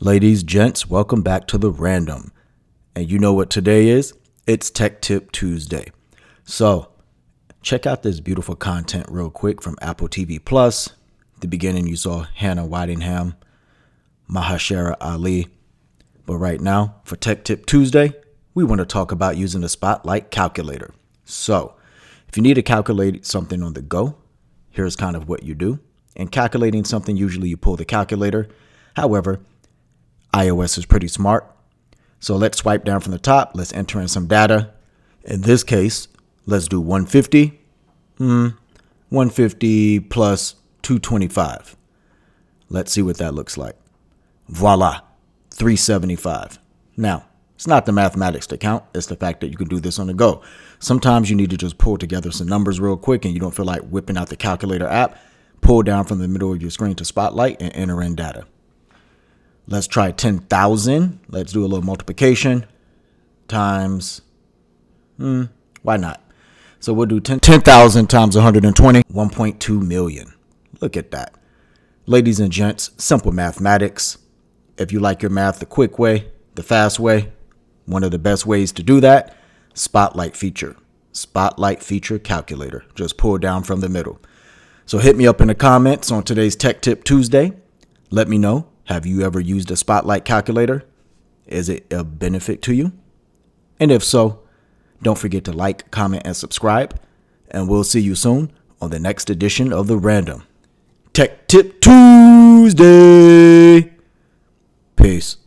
Ladies, gents, welcome back to the Random. And you know what today is? It's Tech Tip Tuesday. So, check out this beautiful content real quick from Apple TV Plus. At the beginning, you saw Hannah Whitingham, Mahashera Ali. But right now, for Tech Tip Tuesday, we want to talk about using the Spotlight calculator. So, if you need to calculate something on the go, here's kind of what you do. In calculating something, usually you pull the calculator. However, iOS is pretty smart. So let's swipe down from the top. Let's enter in some data. In this case, let's do 150. 150 plus 225. Let's see what that looks like. Voila, 375. Now, it's not the mathematics to count. It's the fact that you can do this on the go. Sometimes you need to just pull together some numbers real quick and you don't feel like whipping out the calculator app. Pull down from the middle of your screen to Spotlight and enter in data. Let's try 10,000. Let's do a little multiplication times, why not? So we'll do 10,000 times 120, 1.2 million. Look at that. Ladies and gents, simple mathematics. If you like your math the quick way, the fast way, one of the best ways to do that, Spotlight feature. Spotlight feature calculator. Just pull down from the middle. So hit me up in the comments on today's Tech Tip Tuesday. Let me know. Have you ever used a Spotlight calculator? Is it a benefit to you? And if so, don't forget to like, comment, and subscribe. And we'll see you soon on the next edition of The Random. Tech Tip Tuesday. Peace.